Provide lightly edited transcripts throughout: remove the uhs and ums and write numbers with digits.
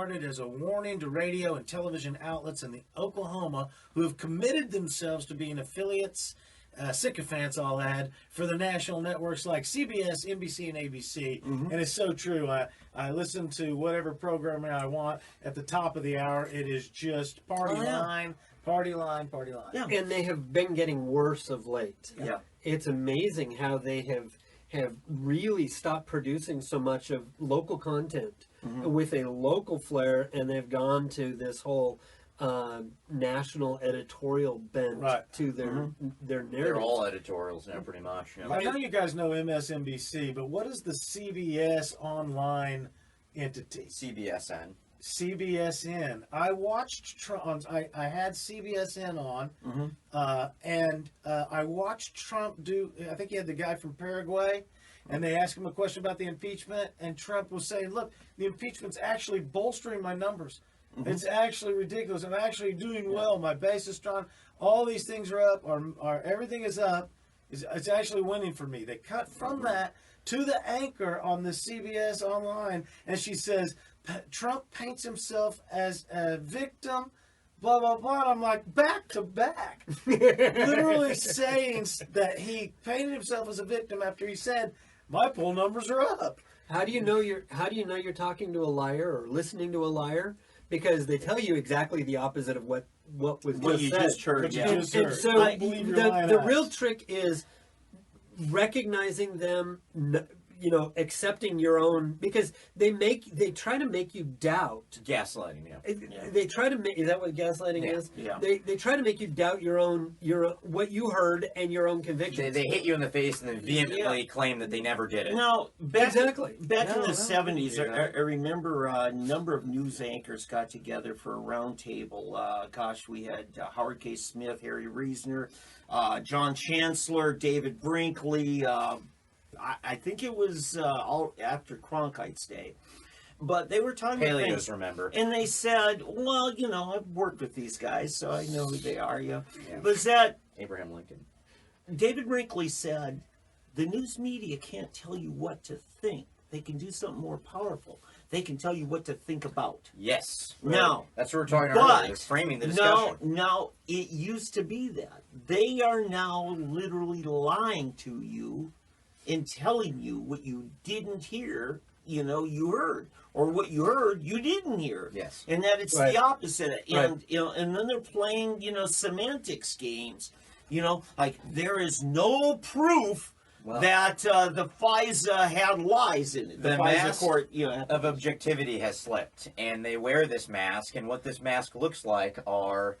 started as a warning to radio and television outlets in the Oklahoma who have committed themselves to being affiliates, sycophants, I'll add, for the national networks like CBS, NBC, and ABC. And it's so true. I listen to whatever programming I want at the top of the hour. It is just party line, party line, party line. Yeah. And they have been getting worse of late. Yeah. It's amazing how they have really stopped producing so much of local content with a local flair, and they've gone to this whole national editorial bent to their narrative. They're all editorials now, pretty much. You know? I know you guys know MSNBC, but what is the CBS online entity? CBSN. CBSN. I watched Trump. I had CBSN on, and I watched Trump do. I think he had the guy from Paraguay, and they asked him a question about the impeachment, and Trump was saying, "Look, the impeachment's actually bolstering my numbers. It's actually ridiculous. I'm actually doing well. My base is strong. All these things are up. Or everything is up. It's actually winning for me." They cut from that to the anchor on the CBS online, and she says, Trump paints himself as a victim, blah, blah, blah. And I'm like, back to back. Literally saying that he painted himself as a victim after he said, my poll numbers are up. How do you know you're talking to a liar or listening to a liar? Because they tell you exactly the opposite of what was you said. just heard. What you Yeah. just And heard. so Don't believe your lying the eyes. real trick is recognizing them, accepting your own, because they try to make you doubt. Gaslighting, yeah. They try to make, is that what gaslighting is? Yeah. They try to make you doubt your own what you heard and your own convictions. They hit you in the face and then vehemently claim that they never did it. Now, back in the No, 70s, yeah. I remember a number of news anchors got together for a round table. We had Howard K. Smith, Harry Reasoner, John Chancellor, David Brinkley. I think it was all after Cronkite's day. But they were talking about Paleos, things, remember. and they said, well, I've worked with these guys, so I know who they are. But that Abraham Lincoln. David Brinkley said, the news media can't tell you what to think. They can do something more powerful. They can tell you what to think about. Yes. Now, that's what we're talking about earlier, framing the discussion. No, it used to be that. They are now literally lying to you and telling you what you didn't hear, you heard. Or what you heard, you didn't hear. Yes. And that it's the opposite. And, Right. And then they're playing, semantics games. Like there is no proof that the FISA had lies in it. The FISA mask court, of objectivity has slipped, and they wear this mask, and what this mask looks like are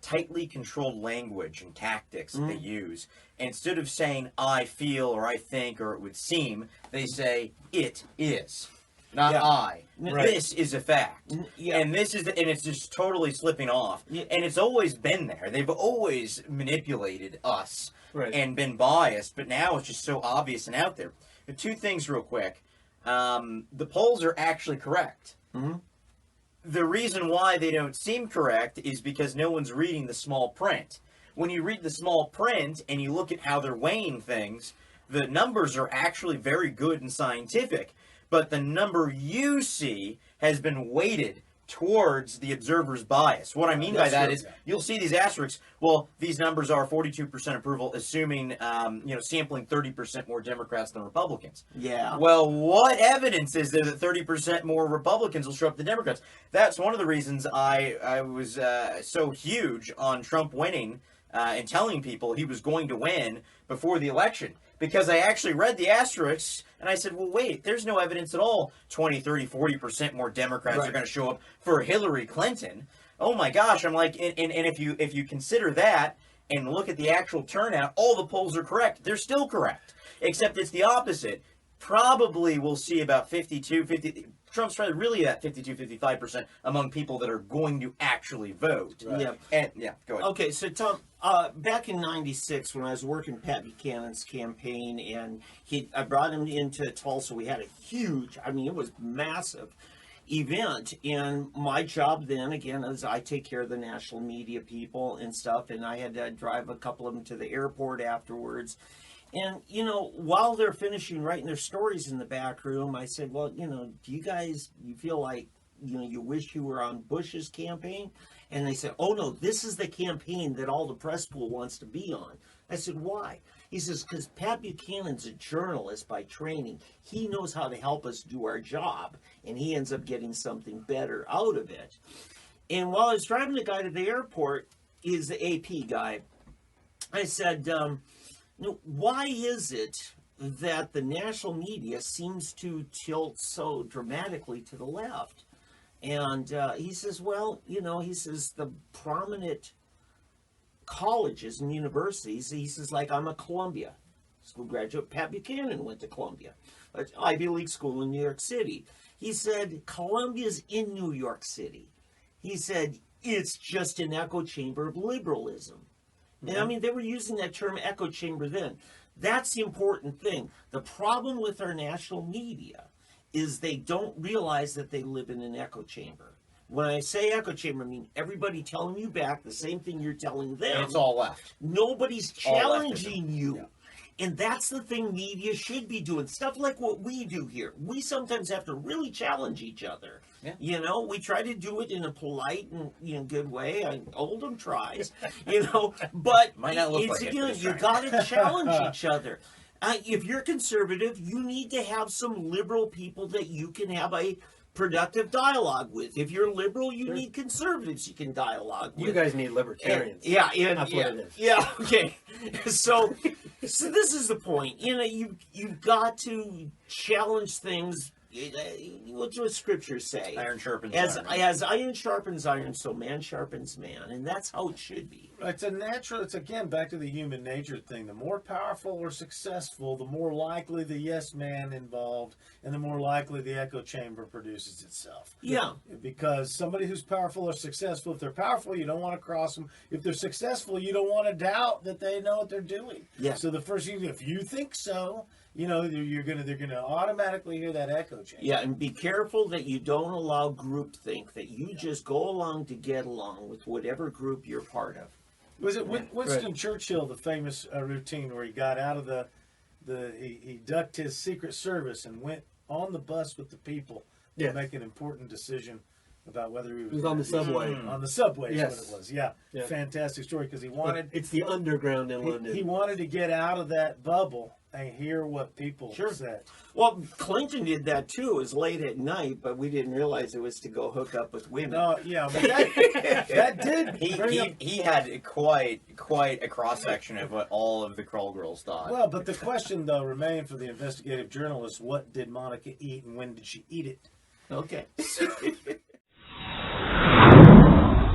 tightly controlled language and tactics that they use. And instead of saying, I feel, or I think, or it would seem, they say, it is. Not I. Right. This is a fact. Yeah. And this is, and it's just totally slipping off. Yeah. And it's always been there. They've always manipulated us Right. and been biased, but now it's just so obvious and out there. The two things real quick. The polls are actually correct. The reason why they don't seem correct is because no one's reading the small print. When you read the small print and you look at how they're weighing things, the numbers are actually very good and scientific. But the number you see has been weighted towards the observer's bias. What I mean by that is you'll see these asterisks. Well, these numbers are 42% approval, assuming, sampling 30% more Democrats than Republicans. Yeah. Well, what evidence is there that 30% more Republicans will show up than Democrats? That's one of the reasons I was so huge on Trump winning and telling people he was going to win before the election. Because I actually read the asterisks, and I said, well, wait, there's no evidence at all 20, 30, 40% more Democrats are going to show up for Hillary Clinton. Oh, my gosh. I'm like, and if you consider that and look at the actual turnout, all the polls are correct. They're still correct, except it's the opposite. Probably we'll see about 50, Trump's probably really at 52, 55% among people that are going to actually vote. Right. Yeah. And, go ahead. Okay, so Tom, back in '96 when I was working Pat Buchanan's campaign, and I brought him into Tulsa, we had a huge, it was massive event, and my job then, again, is I take care of the national media people and stuff, and I had to drive a couple of them to the airport afterwards. And, while they're finishing writing their stories in the back room, I said, well, do you feel like, you wish you were on Bush's campaign? And they said, oh no, this is the campaign that all the press pool wants to be on. I said, why? He says, because Pat Buchanan's a journalist by training. He knows how to help us do our job, and he ends up getting something better out of it. And while I was driving the guy to the airport, is the AP guy, I said, why is it that the national media seems to tilt so dramatically to the left? And he says, well, he says the prominent colleges and universities, he says, like I'm a Columbia school graduate. Pat Buchanan went to Columbia, an Ivy League school in New York City. He said, Columbia's in New York City. He said, it's just an echo chamber of liberalism. And I mean, they were using that term echo chamber then. That's the important thing. The problem with our national media is they don't realize that they live in an echo chamber. When I say echo chamber, I mean everybody telling you back the same thing you're telling them. And it's all left. Nobody's All challenging leftism. you. Yeah. And that's the thing media should be doing. Stuff like what we do here. We sometimes have to really challenge each other. Yeah. We try to do it in a polite and good way. Oldham tries, but Might not look it's like it, but again, it's you right. got to challenge each other. If you're conservative, you need to have some liberal people that you can have a productive dialogue with. If you're liberal, you need conservatives you can dialogue with. You guys need libertarians. And That's what it is. Yeah, okay. So this is the point. You've got to challenge things. What's what scriptures say? Iron sharpens As iron. as iron sharpens iron, so man sharpens man, and that's how it should be. It's again back to the human nature thing. The more powerful or successful, the more likely the yes man involved, and the more likely the echo chamber produces itself. Yeah. Because somebody who's powerful or successful, if they're powerful, you don't want to cross them. If they're successful, you don't want to doubt that they know what they're doing. Yeah. So the first thing, if you think so, they're gonna automatically hear that echo chamber. Yeah, and be careful that you don't allow groupthink, that you just go along to get along with whatever group you're part of. Was it Winston Churchill, the famous routine where he got out of he ducked his Secret Service and went on the bus with the people to make an important decision about whether he was on the subway. On the subway Yes. is what it was. Yeah. Fantastic story because he wanted It's the underground in London. he wanted to get out of that bubble and hear what people said. Well, Clinton did that too. It was late at night, but we didn't realize it was to go hook up with women. No, yeah, but that did bring up. He had quite a cross section of what all of the Kroll girls thought. Well, but the question though remained for the investigative journalist: what did Monica eat and when did she eat it? Okay.